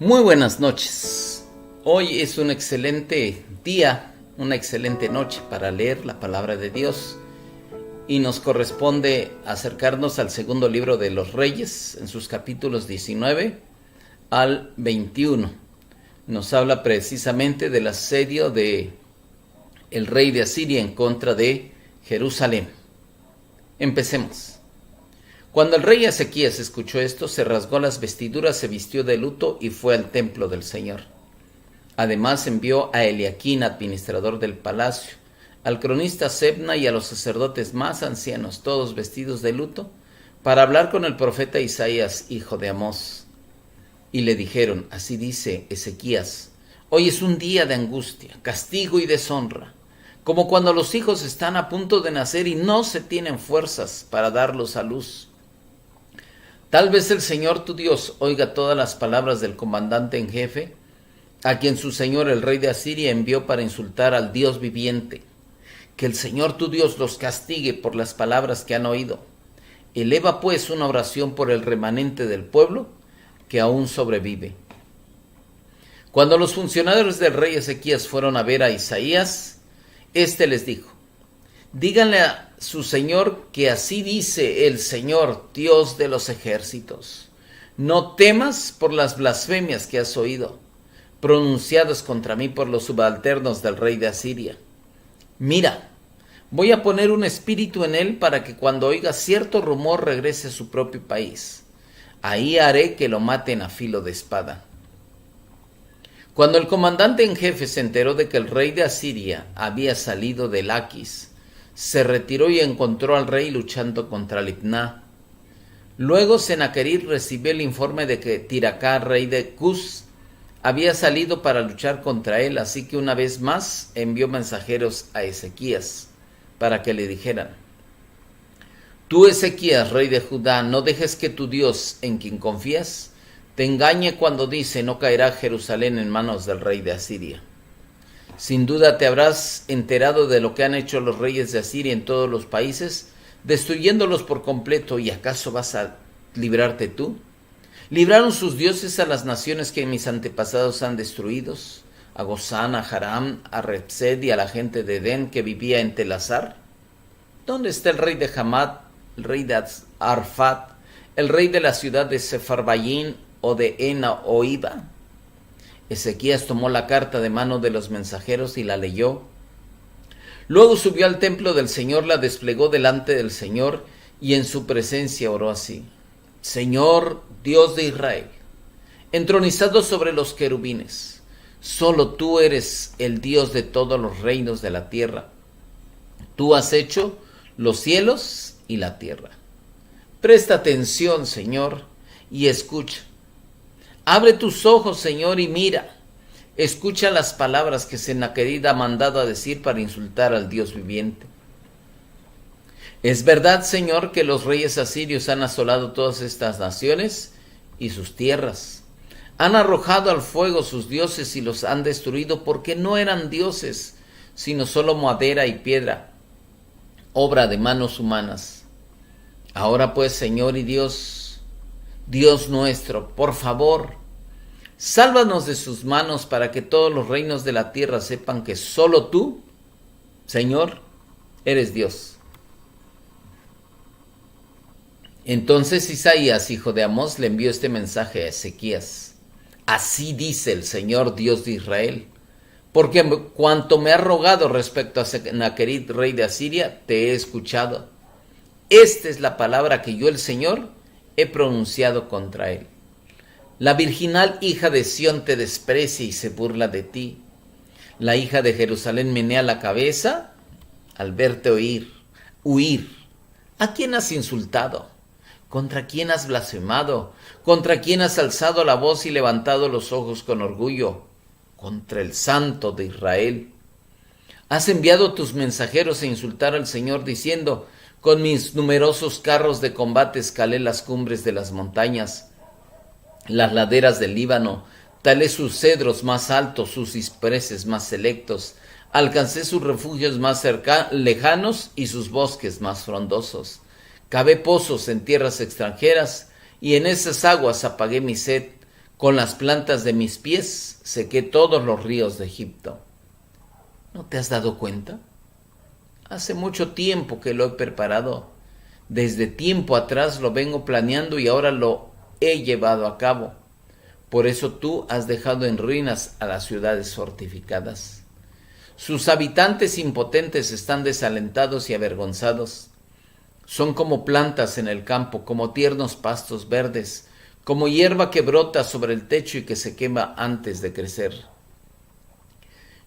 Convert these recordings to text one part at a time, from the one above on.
Muy buenas noches. Hoy es un excelente día, una excelente noche para leer la palabra de Dios y nos corresponde acercarnos al segundo libro de los Reyes en sus capítulos 19 al 21. Nos habla precisamente del asedio de el rey de Asiria en contra de Jerusalén. Empecemos. Cuando el rey Ezequías escuchó esto, se rasgó las vestiduras, se vistió de luto y fue al templo del Señor. Además envió a Eliaquín, administrador del palacio, al cronista Sebna y a los sacerdotes más ancianos, todos vestidos de luto, para hablar con el profeta Isaías, hijo de Amós. Y le dijeron: así dice Ezequías, hoy es un día de angustia, castigo y deshonra, como cuando los hijos están a punto de nacer y no se tienen fuerzas para darlos a luz. Tal vez el Señor tu Dios oiga todas las palabras del comandante en jefe, a quien su señor el rey de Asiria envió para insultar al Dios viviente. Que el Señor tu Dios los castigue por las palabras que han oído. Eleva pues una oración por el remanente del pueblo que aún sobrevive. Cuando los funcionarios del rey Ezequías fueron a ver a Isaías, éste les dijo: díganle a su señor que así dice el Señor, Dios de los ejércitos. No temas por las blasfemias que has oído, pronunciadas contra mí por los subalternos del rey de Asiria. Mira, voy a poner un espíritu en él para que cuando oiga cierto rumor regrese a su propio país. Ahí haré que lo maten a filo de espada. Cuando el comandante en jefe se enteró de que el rey de Asiria había salido de Laquis, se retiró y encontró al rey luchando contra Libná. Luego Sennacherib recibió el informe de que Tiracá, rey de Cus, había salido para luchar contra él, así que una vez más envió mensajeros a Ezequías para que le dijeran: tú, Ezequías, rey de Judá, no dejes que tu Dios, en quien confías, te engañe cuando dice: no caerá Jerusalén en manos del rey de Asiria. Sin duda te habrás enterado de lo que han hecho los reyes de Asiria en todos los países, destruyéndolos por completo. ¿Y acaso vas a librarte tú? ¿Libraron sus dioses a las naciones que mis antepasados han destruido? A Gozán, a Haram, a Repsed y a la gente de Edén que vivía en Telasar. ¿Dónde está el rey de Hamad, el rey de Arfat, el rey de la ciudad de Sefarbayín o de Ena o Iba? Ezequías tomó la carta de mano de los mensajeros y la leyó. Luego subió al templo del Señor, la desplegó delante del Señor y en su presencia oró así: Señor, Dios de Israel, entronizado sobre los querubines, solo tú eres el Dios de todos los reinos de la tierra. Tú has hecho los cielos y la tierra. Presta atención, Señor, y escucha. Abre tus ojos, Señor, y mira. Escucha las palabras que Sennacherib ha mandado a decir para insultar al Dios viviente. Es verdad, Señor, que los reyes asirios han asolado todas estas naciones y sus tierras. Han arrojado al fuego sus dioses y los han destruido porque no eran dioses, sino solo madera y piedra, obra de manos humanas. Ahora pues, Señor y Dios, Dios nuestro, por favor, sálvanos de sus manos para que todos los reinos de la tierra sepan que solo tú, Señor, eres Dios. Entonces Isaías, hijo de Amós, le envió este mensaje a Ezequías: así dice el Señor, Dios de Israel, porque cuanto me has rogado respecto a Sennacherib, rey de Asiria, te he escuchado. Esta es la palabra que yo, el Señor, he pronunciado contra él. La virginal hija de Sión te desprecia y se burla de ti. La hija de Jerusalén menea la cabeza al verte huir. ¿A quién has insultado? ¿Contra quién has blasfemado? ¿Contra quién has alzado la voz y levantado los ojos con orgullo? Contra el Santo de Israel. Has enviado tus mensajeros a insultar al Señor diciendo: con mis numerosos carros de combate escalé las cumbres de las montañas, las laderas del Líbano, talé sus cedros más altos, sus cipreses más selectos, alcancé sus refugios más lejanos y sus bosques más frondosos. Cavé pozos en tierras extranjeras y en esas aguas apagué mi sed Con las plantas de mis pies sequé todos los ríos de Egipto. ¿No te has dado cuenta? Hace mucho tiempo que lo he preparado. Desde tiempo atrás lo vengo planeando y ahora lo he llevado a cabo. Por eso tú has dejado en ruinas a las ciudades fortificadas. Sus habitantes impotentes están desalentados y avergonzados. Son como plantas en el campo, como tiernos pastos verdes, como hierba que brota sobre el techo y que se quema antes de crecer.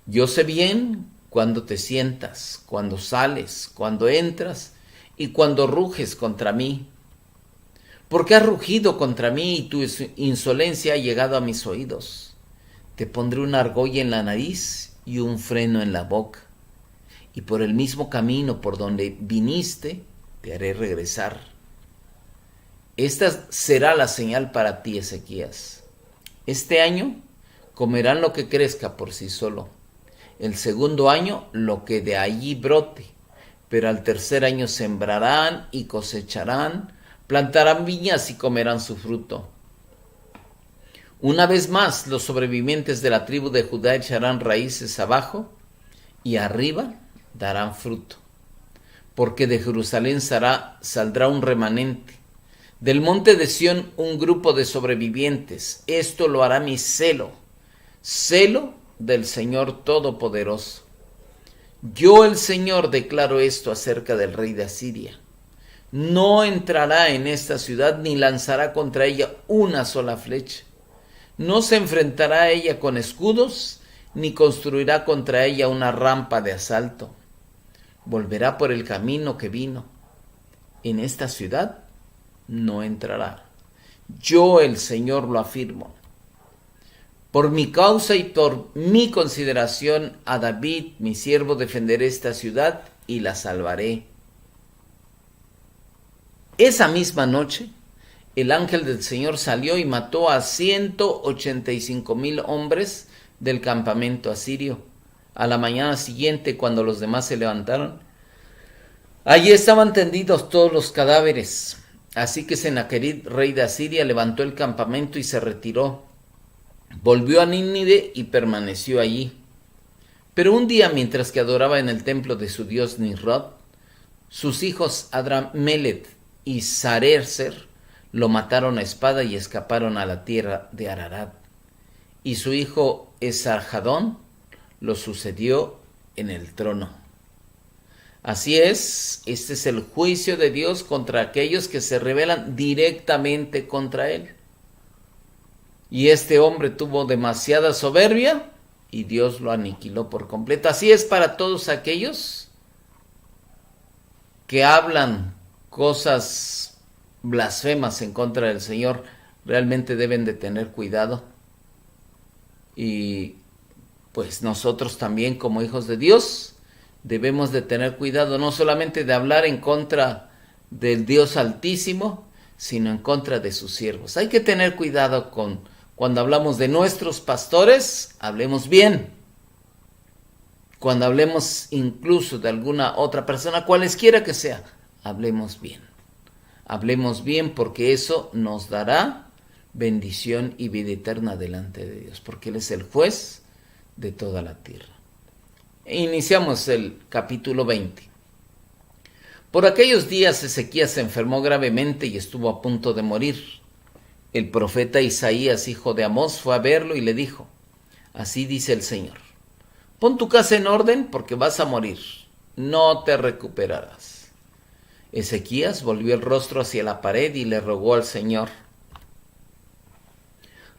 Yo sé bien cuando te sientas, cuando sales, cuando entras y cuando ruges contra mí. Porque has rugido contra mí y tu insolencia ha llegado a mis oídos. Te pondré una argolla en la nariz y un freno en la boca. Y por el mismo camino por donde viniste, te haré regresar. Esta será la señal para ti, Ezequías. Este año comerán lo que crezca por sí solo. El segundo año lo que de allí brote. Pero al tercer año sembrarán y cosecharán, plantarán viñas y comerán su fruto. Una vez más los sobrevivientes de la tribu de Judá echarán raíces abajo y arriba darán fruto. Porque de Jerusalén saldrá un remanente. Del monte de Sión un grupo de sobrevivientes. Esto lo hará mi celo, celo del Señor Todopoderoso. Yo el Señor declaro esto acerca del rey de Asiria. No entrará en esta ciudad ni lanzará contra ella una sola flecha. No se enfrentará a ella con escudos ni construirá contra ella una rampa de asalto. Volverá por el camino que vino. En esta ciudad no entrará. Yo el Señor lo afirmo. Por mi causa y por mi consideración a David, mi siervo, defenderé esta ciudad y la salvaré. Esa misma noche, el ángel del Señor salió y mató a 185,000 hombres del campamento asirio. A la mañana siguiente, cuando los demás se levantaron, allí estaban tendidos todos los cadáveres. Así que Sennacherib, rey de Asiria, levantó el campamento y se retiró. Volvió a Nínive y permaneció allí. Pero un día, mientras que adoraba en el templo de su dios Nisrod, sus hijos Adramelech y Sarecer lo mataron a espada y escaparon a la tierra de Ararat. Y su hijo Esarhadón lo sucedió en el trono. Así es, este es el juicio de Dios contra aquellos que se rebelan directamente contra Él. Y este hombre tuvo demasiada soberbia y Dios lo aniquiló por completo. Así es para todos aquellos que hablan cosas blasfemas en contra del Señor. Realmente deben de tener cuidado. Y pues nosotros también como hijos de Dios debemos de tener cuidado, no solamente de hablar en contra del Dios Altísimo, sino en contra de sus siervos. Hay que tener cuidado cuando hablamos de nuestros pastores, hablemos bien. Cuando hablemos incluso de alguna otra persona, cualesquiera que sea, hablemos bien. Hablemos bien porque eso nos dará bendición y vida eterna delante de Dios, porque Él es el juez de toda la tierra. Iniciamos el capítulo 20. Por aquellos días Ezequías se enfermó gravemente y estuvo a punto de morir. El profeta Isaías, hijo de Amós, fue a verlo y le dijo: así dice el Señor, pon tu casa en orden porque vas a morir, no te recuperarás. Ezequías volvió el rostro hacia la pared y le rogó al Señor: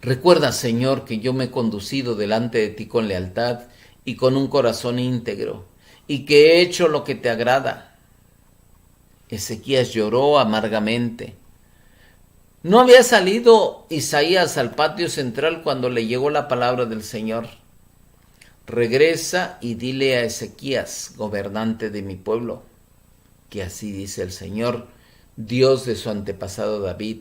recuerda, Señor, que yo me he conducido delante de ti con lealtad y con un corazón íntegro, y que he hecho lo que te agrada. Ezequías lloró amargamente. No había salido Isaías al patio central cuando le llegó la palabra del Señor: regresa y dile a Ezequías, gobernante de mi pueblo, que así dice el Señor, Dios de su antepasado David: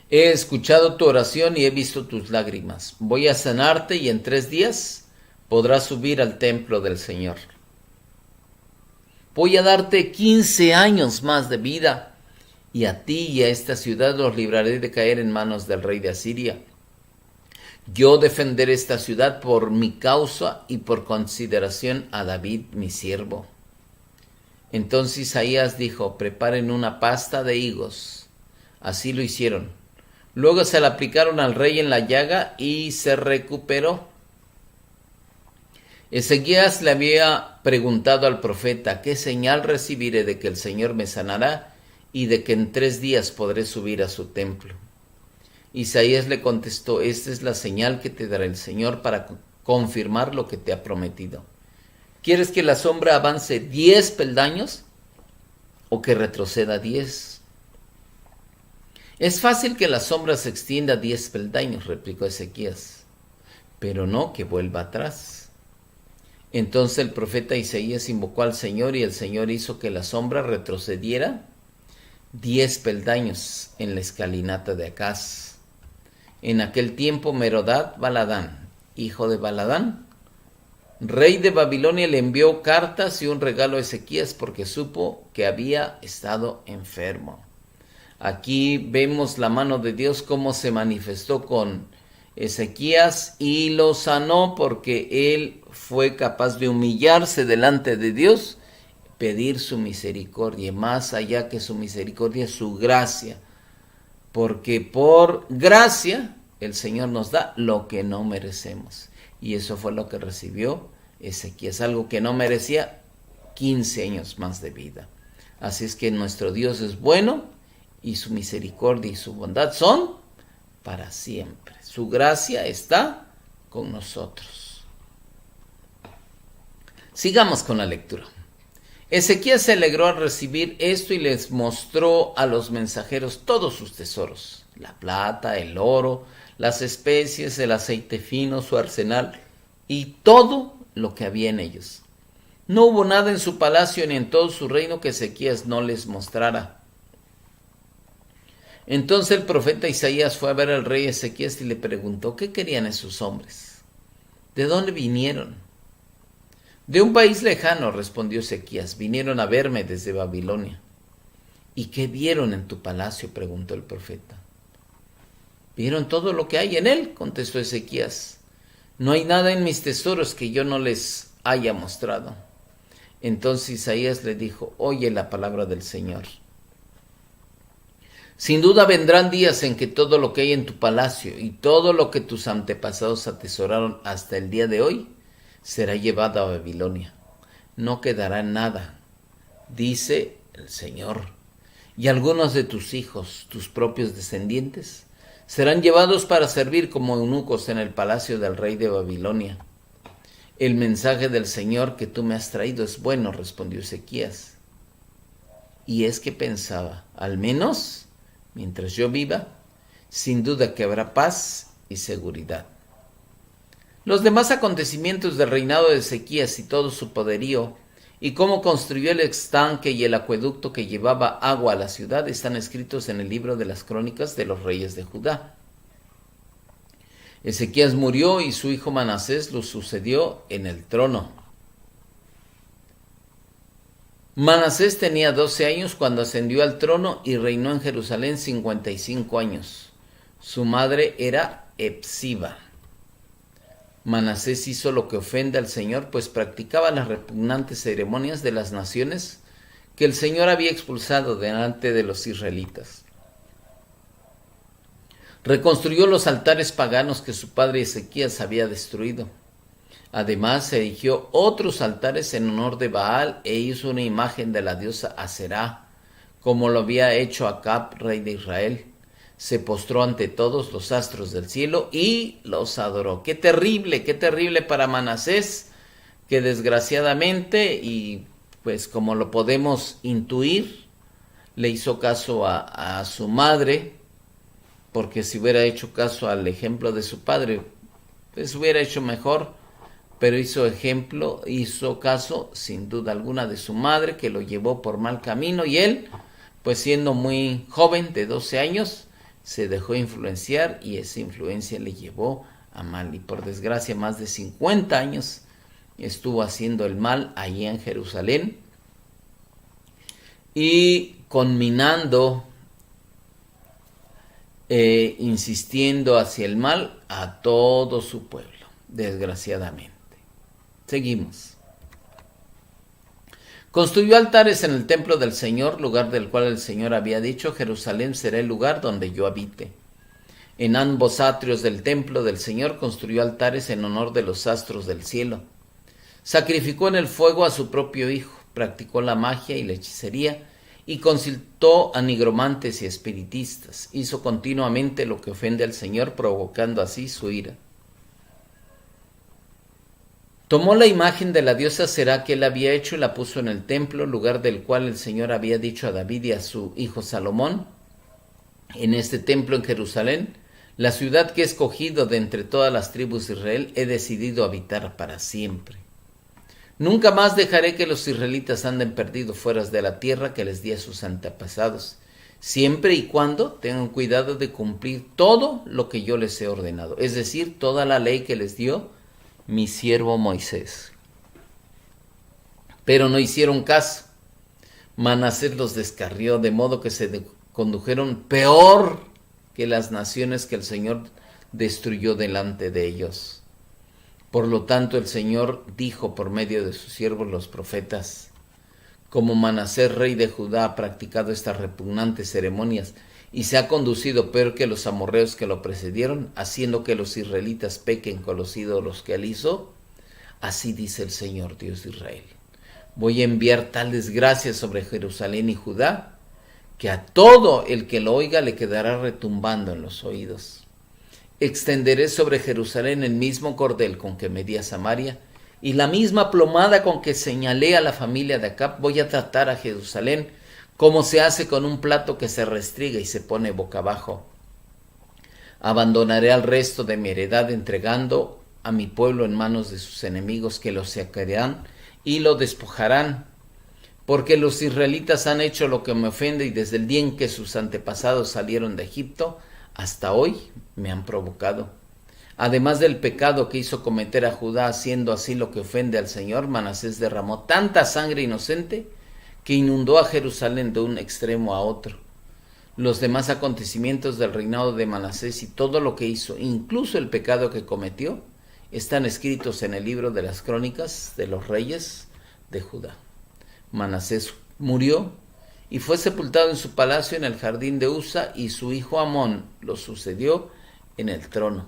he escuchado tu oración y he visto tus lágrimas. Voy a sanarte y en 3 días podrás subir al templo del Señor. Voy a darte 15 años más de vida y a ti y a esta ciudad los libraré de caer en manos del rey de Asiria. Yo defenderé esta ciudad por mi causa y por consideración a David mi siervo. Entonces Isaías dijo: preparen una pasta de higos. Así lo hicieron. Luego se la aplicaron al rey en la llaga y se recuperó. Ezequías le había preguntado al profeta: ¿qué señal recibiré de que el Señor me sanará y de que en 3 días podré subir a su templo? Isaías le contestó: esta es la señal que te dará el Señor para confirmar lo que te ha prometido. ¿Quieres que la sombra avance 10 peldaños o que retroceda 10? Es fácil que la sombra se extienda 10 peldaños, replicó Ezequías, pero no que vuelva atrás. Entonces el profeta Isaías invocó al Señor y el Señor hizo que la sombra retrocediera 10 peldaños en la escalinata de Acaz. En aquel tiempo Merodach Baladán, hijo de Baladán, rey de Babilonia, le envió cartas y un regalo a Ezequías porque supo que había estado enfermo. Aquí vemos la mano de Dios cómo se manifestó con Ezequías y lo sanó porque él fue capaz de humillarse delante de Dios, pedir su misericordia, más allá que su misericordia, su gracia, porque por gracia el Señor nos da lo que no merecemos. Y eso fue lo que recibió Ezequías, algo que no merecía, 15 años más de vida. Así es que nuestro Dios es bueno y su misericordia y su bondad son para siempre. Su gracia está con nosotros. Sigamos con la lectura. Ezequías se alegró al recibir esto y les mostró a los mensajeros todos sus tesoros: la plata, el oro, las especies, el aceite fino, su arsenal y todo lo que había en ellos. No hubo nada en su palacio ni en todo su reino que Ezequías no les mostrara. Entonces el profeta Isaías fue a ver al rey Ezequías y le preguntó: ¿qué querían esos hombres? ¿De dónde vinieron? De un país lejano, respondió Ezequías, vinieron a verme desde Babilonia. ¿Y qué vieron en tu palacio?, preguntó el profeta. Vieron todo lo que hay en él, contestó Ezequías. No hay nada en mis tesoros que yo no les haya mostrado. Entonces Isaías le dijo: oye la palabra del Señor. Sin duda vendrán días en que todo lo que hay en tu palacio y todo lo que tus antepasados atesoraron hasta el día de hoy será llevado a Babilonia. No quedará nada, dice el Señor. Y algunos de tus hijos, tus propios descendientes, serán llevados para servir como eunucos en el palacio del rey de Babilonia. El mensaje del Señor que tú me has traído es bueno, respondió Ezequías. Y es que pensaba: al menos mientras yo viva, sin duda que habrá paz y seguridad. Los demás acontecimientos del reinado de Ezequías y todo su poderío, y cómo construyó el estanque y el acueducto que llevaba agua a la ciudad, están escritos en el libro de las crónicas de los reyes de Judá. Ezequías murió y su hijo Manasés lo sucedió en el trono. Manasés tenía 12 años cuando ascendió al trono y reinó en Jerusalén 55 años. Su madre era Hepsiba. Manasés hizo lo que ofende al Señor, pues practicaba las repugnantes ceremonias de las naciones que el Señor había expulsado delante de los israelitas. Reconstruyó los altares paganos que su padre Ezequías había destruido. Además, erigió otros altares en honor de Baal e hizo una imagen de la diosa Aserá, como lo había hecho Acab, rey de Israel. Se postró ante todos los astros del cielo y los adoró. Qué terrible para Manasés, que desgraciadamente, y pues como lo podemos intuir, le hizo caso a su madre, porque si hubiera hecho caso al ejemplo de su padre, pues hubiera hecho mejor. Pero hizo caso sin duda alguna de su madre, que lo llevó por mal camino, y él, pues siendo muy joven, de 12 años, se dejó influenciar y esa influencia le llevó a mal. Y por desgracia, más de 50 años estuvo haciendo el mal allí en Jerusalén y conminando insistiendo hacia el mal a todo su pueblo, desgraciadamente. Seguimos. Construyó altares en el templo del Señor, lugar del cual el Señor había dicho: Jerusalén será el lugar donde yo habite. En ambos atrios del templo del Señor construyó altares en honor de los astros del cielo. Sacrificó en el fuego a su propio hijo, practicó la magia y la hechicería, y consultó a nigromantes y espiritistas. Hizo continuamente lo que ofende al Señor, provocando así su ira. Tomó la imagen de la diosa Será que él había hecho y la puso en el templo, lugar del cual el Señor había dicho a David y a su hijo Salomón: en este templo en Jerusalén, la ciudad que he escogido de entre todas las tribus de Israel, he decidido habitar para siempre. Nunca más dejaré que los israelitas anden perdidos fuera de la tierra que les di a sus antepasados, siempre y cuando tengan cuidado de cumplir todo lo que yo les he ordenado, es decir, toda la ley que les dio mi siervo Moisés. Pero no hicieron caso. Manasés los descarrió, de modo que se condujeron peor que las naciones que el Señor destruyó delante de ellos. Por lo tanto, el Señor dijo por medio de sus siervos los profetas: como Manasés, rey de Judá, ha practicado estas repugnantes ceremonias y se ha conducido peor que los amorreos que lo precedieron, haciendo que los israelitas pequen con los ídolos que él hizo, así dice el Señor Dios de Israel: voy a enviar tal desgracia sobre Jerusalén y Judá, que a todo el que lo oiga le quedará retumbando en los oídos. Extenderé sobre Jerusalén el mismo cordel con que medí a Samaria, y la misma plomada con que señalé a la familia de Acab. Voy a tratar a Jerusalén como se hace con un plato que se restriega y se pone boca abajo. Abandonaré al resto de mi heredad, entregando a mi pueblo en manos de sus enemigos, que lo saquearán y lo despojarán. Porque los israelitas han hecho lo que me ofende, y desde el día en que sus antepasados salieron de Egipto hasta hoy me han provocado. Además del pecado que hizo cometer a Judá, haciendo así lo que ofende al Señor, Manasés derramó tanta sangre inocente que inundó a Jerusalén de un extremo a otro. Los demás acontecimientos del reinado de Manasés y todo lo que hizo, incluso el pecado que cometió, están escritos en el libro de las crónicas de los reyes de Judá. Manasés murió y fue sepultado en su palacio en el jardín de Usa, y su hijo Amón lo sucedió en el trono.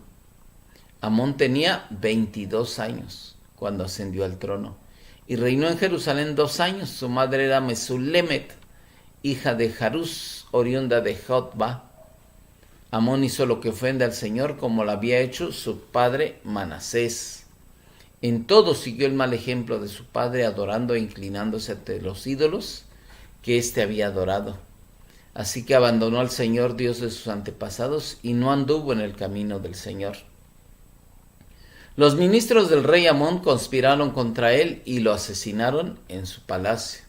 Amón tenía 22 años cuando ascendió al trono y reinó en Jerusalén 2 años. Su madre era Mesulemet, hija de Jarús, oriunda de Jotba. Amón hizo lo que ofende al Señor, como lo había hecho su padre Manasés. En todo siguió el mal ejemplo de su padre, adorando e inclinándose ante los ídolos que éste había adorado. Así que abandonó al Señor, Dios de sus antepasados, y no anduvo en el camino del Señor. Los ministros del rey Amón conspiraron contra él y lo asesinaron en su palacio.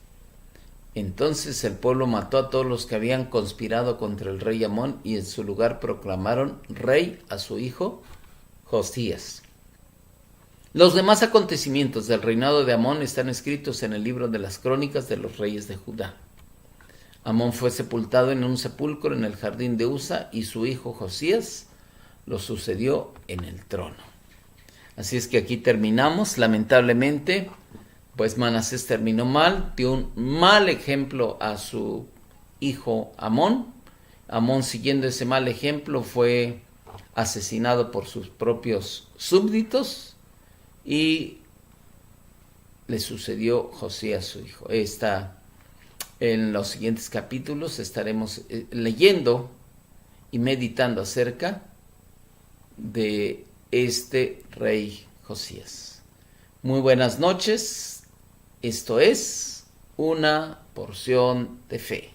Entonces el pueblo mató a todos los que habían conspirado contra el rey Amón, y en su lugar proclamaron rey a su hijo Josías. Los demás acontecimientos del reinado de Amón están escritos en el libro de las crónicas de los reyes de Judá. Amón fue sepultado en un sepulcro en el jardín de Usa, y su hijo Josías lo sucedió en el trono. Así es que aquí terminamos. Lamentablemente, pues Manasés terminó mal, dio un mal ejemplo a su hijo Amón. Amón, siguiendo ese mal ejemplo, fue asesinado por sus propios súbditos, y le sucedió Josías, su hijo. En los siguientes capítulos estaremos leyendo y meditando acerca de este rey Josías. Muy buenas noches. Esto es Una Porción de Fe.